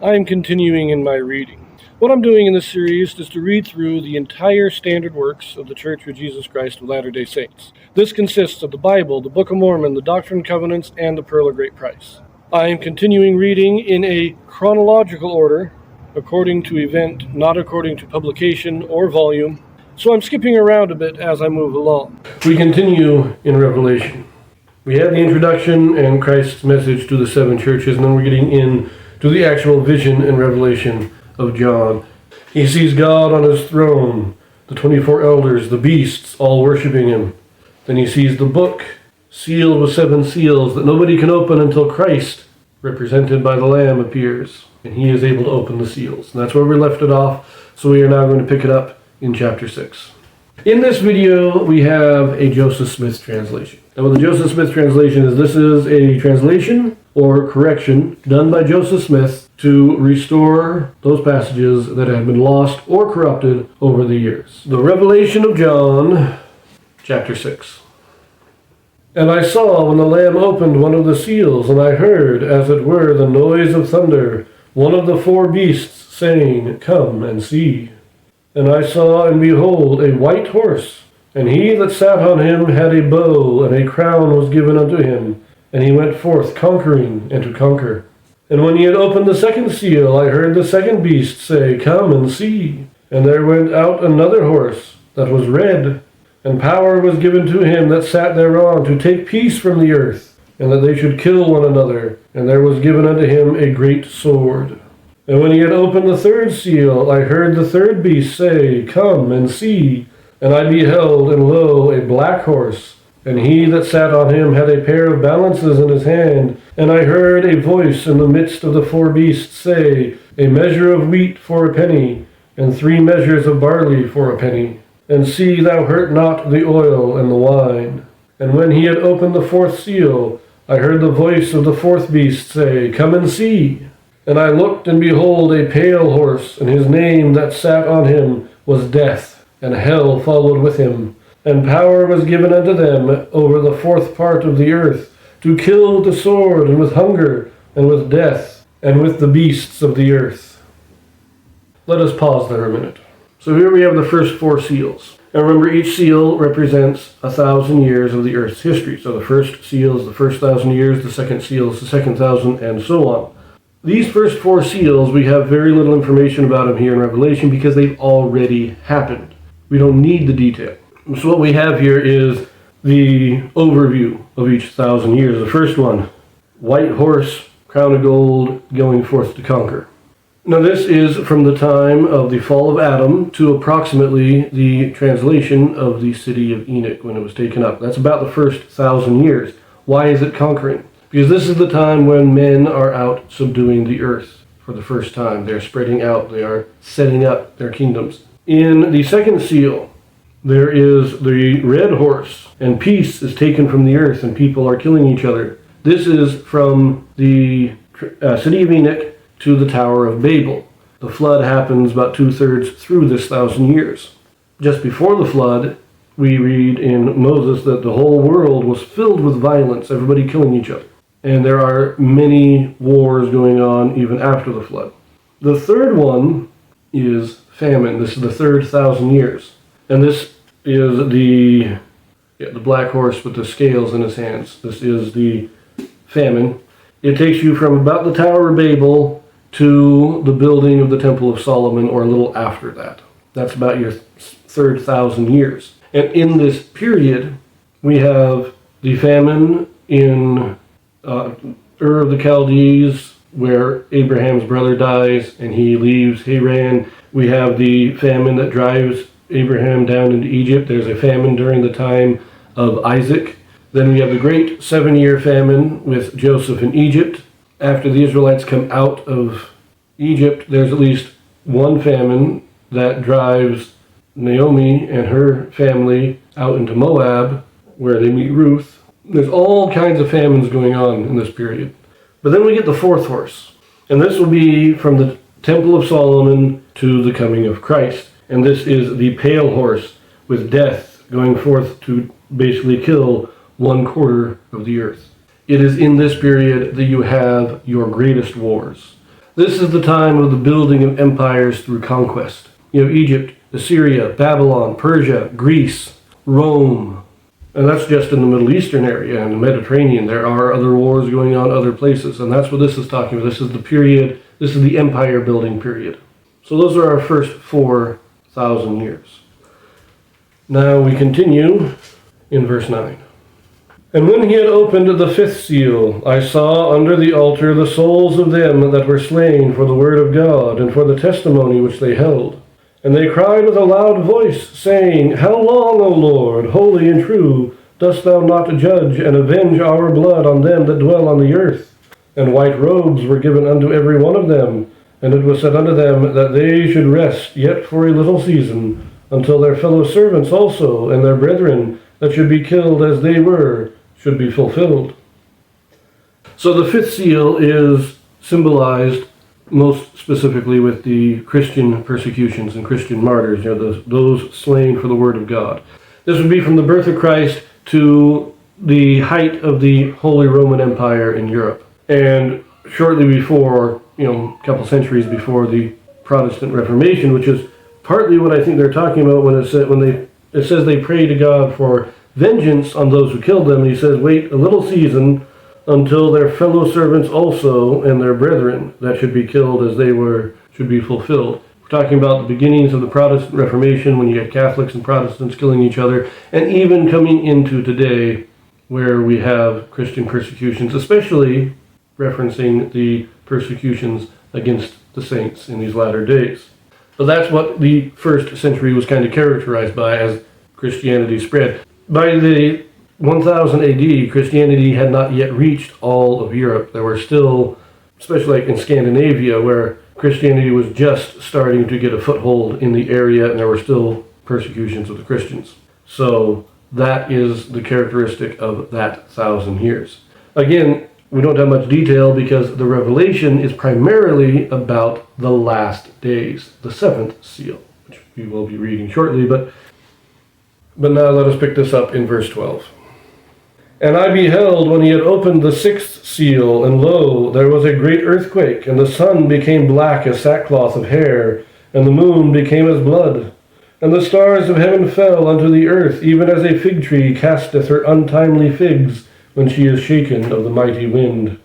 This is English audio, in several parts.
I am continuing in my reading. What I'm doing in this series is to read through the entire standard works of the Church of Jesus Christ of Latter-day Saints. This consists of the Bible, the Book of Mormon, the Doctrine and Covenants, and the Pearl of Great Price. I am continuing reading in a chronological order, according to event, not according to publication or volume, so I'm skipping around a bit as I move along. We continue in Revelation. We had the introduction and Christ's message to the seven churches, and then we're getting in to the actual vision and revelation of John. He sees God on his throne, the 24 elders, the beasts, all worshiping him. Then he sees the book, sealed with 7 seals that nobody can open until Christ, represented by the Lamb, appears. And he is able to open the seals. And that's where we left it off, so we are now going to pick it up in chapter 6. In this video, we have a Joseph Smith translation. And what the Joseph Smith translation is, this is a translation or correction done by Joseph Smith to restore those passages that have been lost or corrupted over the years. The Revelation of John, chapter 6. And I saw when the Lamb opened one of the seals, and I heard, as it were, the noise of thunder, one of the 4 beasts saying, Come and see. And I saw, and behold, a white horse, and he that sat on him had a bow, and a crown was given unto him, and he went forth conquering and to conquer. And when he had opened the second seal, I heard the second beast say, Come and see. And there went out another horse that was red, and power was given to him that sat thereon to take peace from the earth, and that they should kill one another. And there was given unto him a great sword. And when he had opened the third seal, I heard the third beast say, Come and see. And I beheld, and lo, a black horse, and he that sat on him had a pair of balances in his hand. And I heard a voice in the midst of the 4 beasts say, A measure of wheat for a penny, and 3 measures of barley for a penny. And see thou hurt not the oil and the wine. And when he had opened the 4th seal, I heard the voice of the 4th beast say, Come and see. And I looked, and behold, a pale horse, and his name that sat on him was Death, and hell followed with him. And power was given unto them over the 4th part of the earth, to kill with the sword, and with hunger, and with death, and with the beasts of the earth. Let us pause there a minute. So here we have the first 4 seals. And remember, each seal represents 1,000 years of the earth's history. So the first seal is the first 1,000 years, the second seal is the second 1,000, and so on. These first 4 seals, we have very little information about them here in Revelation because they've already happened. We don't need the detail. So what we have here is the overview of each 1,000 years. The first one, white horse, crown of gold, going forth to conquer. Now this is from the time of the fall of Adam to approximately the translation of the city of Enoch when it was taken up. That's about the first 1,000 years. Why is it conquering? Because this is the time when men are out subduing the earth for the first time. They're spreading out. They are setting up their kingdoms. In the second seal, there is the red horse, and peace is taken from the earth, and people are killing each other. This is from the city of Enoch to the Tower of Babel. The flood happens about 2/3 through this 1,000 years. Just before the flood, we read in Moses that the whole world was filled with violence, everybody killing each other. And there are many wars going on even after the flood. The third one is famine. This is the third 1,000 years. And this is the black horse with the scales in his hands. This is the famine. It takes you from about the Tower of Babel to the building of the Temple of Solomon, or a little after that. That's about your third 1,000 years. And in this period, we have the famine in Ur of the Chaldees, where Abraham's brother dies and he leaves Haran. We have the famine that drives Abraham down into Egypt. There's a famine during the time of Isaac. Then we have the great 7-year famine with Joseph in Egypt. After the Israelites come out of Egypt, there's at least one famine that drives Naomi and her family out into Moab, where they meet Ruth. There's all kinds of famines going on in this period. But then we get the 4th horse. And this will be from the Temple of Solomon to the coming of Christ. And this is the pale horse with death going forth to basically kill 1/4 of the earth. It is in this period that you have your greatest wars. This is the time of the building of empires through conquest. You have Egypt, Assyria, Babylon, Persia, Greece, Rome. And that's just in the Middle Eastern area and the Mediterranean. There are other wars going on other places, and that's what this is talking about. This is the period, this is the empire building period. So those are our first 4,000 years. Now we continue in verse 9. And when he had opened the fifth seal, I saw under the altar the souls of them that were slain for the word of God and for the testimony which they held. And they cried with a loud voice, saying, How long, O Lord, holy and true, dost thou not judge and avenge our blood on them that dwell on the earth? And white robes were given unto every one of them, and it was said unto them that they should rest yet for a little season, until their fellow servants also and their brethren that should be killed as they were should be fulfilled. So the fifth seal is symbolized most specifically with the Christian persecutions and Christian martyrs, those slain for the word of God. This would be from the birth of Christ to the height of the Holy Roman Empire in Europe. And shortly before, a couple centuries before the Protestant Reformation, which is partly what I think they're talking about when it says they pray to God for vengeance on those who killed them. And he says, wait a little season until their fellow servants also and their brethren that should be killed as they were should be fulfilled. We're talking about the beginnings of the Protestant Reformation, when you had Catholics and Protestants killing each other, and even coming into today where we have Christian persecutions, especially referencing the persecutions against the saints in these latter days. So that's what the first century was kind of characterized by as Christianity spread. By the 1000 AD, Christianity had not yet reached all of Europe. There were still, especially like in Scandinavia, where Christianity was just starting to get a foothold in the area, and there were still persecutions of the Christians. So that is the characteristic of that 1,000 years. Again, we don't have much detail because the Revelation is primarily about the last days, the seventh seal, which we will be reading shortly, but now let us pick this up in verse 12. And I beheld when he had opened the sixth seal, and lo, there was a great earthquake, and the sun became black as sackcloth of hair, and the moon became as blood. And the stars of heaven fell unto the earth, even as a fig tree casteth her untimely figs when she is shaken of the mighty wind.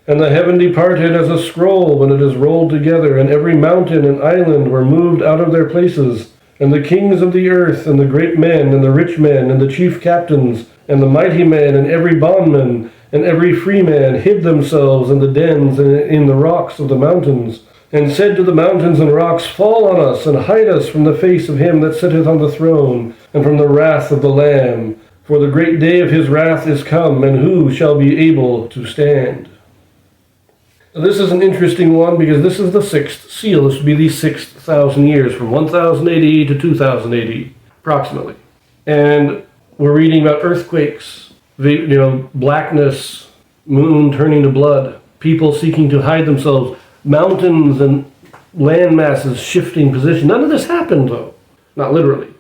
And the heaven departed as a scroll when it is rolled together, and every mountain and island were moved out of their places. And the kings of the earth, and the great men, and the rich men, and the chief captains, and the mighty men, and every bondman, and every free man hid themselves in the dens and in the rocks of the mountains, and said to the mountains and rocks, Fall on us, and hide us from the face of him that sitteth on the throne, and from the wrath of the Lamb. For the great day of his wrath is come, and who shall be able to stand? Now, this is an interesting one because this is the sixth seal. This would be the 6,000 years, from 1000 AD to 2000 AD, approximately. And we're reading about earthquakes, blackness, moon turning to blood, people seeking to hide themselves, mountains and land masses shifting position. None of this happened, though, not literally.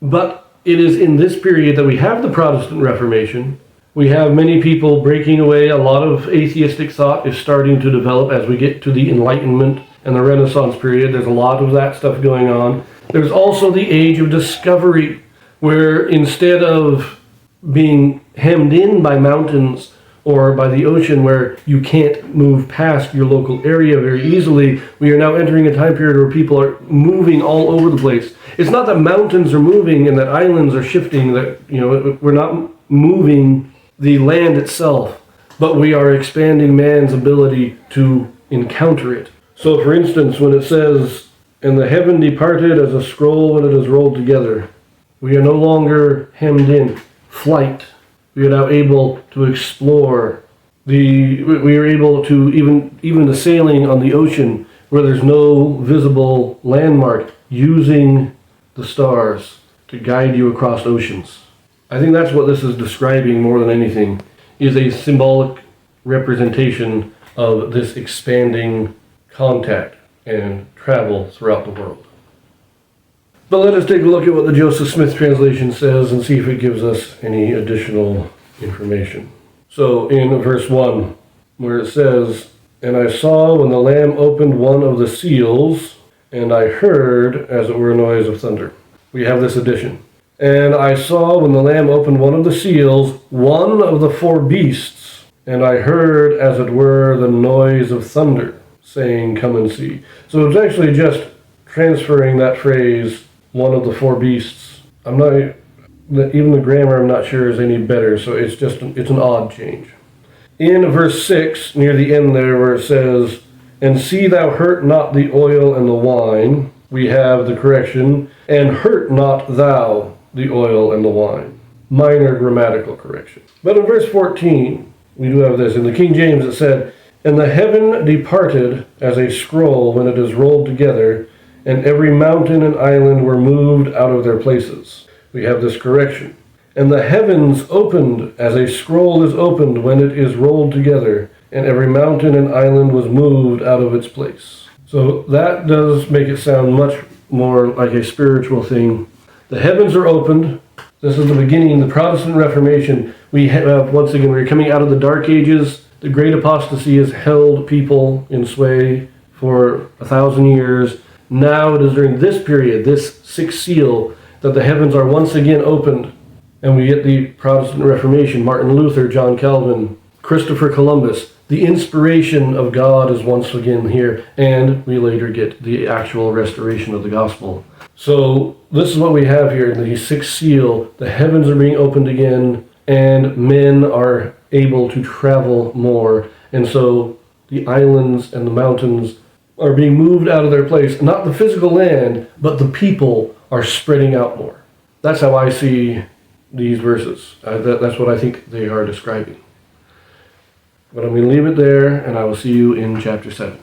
But it is in this period that we have the Protestant Reformation. We have many people breaking away. A lot of atheistic thought is starting to develop as we get to the Enlightenment and the Renaissance period. There's a lot of that stuff going on. There's also the age of discovery, where instead of being hemmed in by mountains or by the ocean where you can't move past your local area very easily, we are now entering a time period where people are moving all over the place. It's not that mountains are moving and that islands are shifting, that we're not moving the land itself, but we are expanding man's ability to encounter it. So for instance, when it says, and the heaven departed as a scroll when it is rolled together, we are no longer hemmed in. Flight. We are now able to explore. We are able to, even the sailing on the ocean, where there's no visible landmark, using the stars to guide you across oceans. I think that's what this is describing more than anything, is a symbolic representation of this expanding contact and travel throughout the world. But let us take a look at what the Joseph Smith translation says and see if it gives us any additional information. So in verse 1, where it says, And I saw when the Lamb opened one of the seals, and I heard, as it were, a noise of thunder. We have this addition. And I saw when the Lamb opened one of the seals, one of the four beasts, and I heard, as it were, the noise of thunder, saying, "Come and see." So it's actually just transferring that phrase, one of the four beasts. Even the grammar I'm not sure is any better, so it's an odd change. In verse 6, near the end there, where it says, "And see thou hurt not the oil and the wine," we have the correction, "and hurt not thou the oil and the wine." Minor grammatical correction. But in verse 14, we do have this. In the King James it said, "And the heaven departed as a scroll when it is rolled together, and every mountain and island were moved out of their places." We have this correction. "And the heavens opened as a scroll is opened when it is rolled together, and every mountain and island was moved out of its place." So that does make it sound much more like a spiritual thing. The heavens are opened. This is the beginning, the Protestant Reformation. We have, once again, we're coming out of the Dark Ages. The great apostasy has held people in sway for 1,000 years. Now it is during this period, this sixth seal, that the heavens are once again opened. And we get the Protestant Reformation, Martin Luther, John Calvin, Christopher Columbus. The inspiration of God is once again here, and we later get the actual restoration of the gospel. So this is what we have here in the sixth seal. The heavens are being opened again, and men are able to travel more. And so the islands and the mountains are being moved out of their place. Not the physical land, but the people are spreading out more. That's how I see these verses. That's what I think they are describing. But I'm going to leave it there, and I will see you in chapter 7.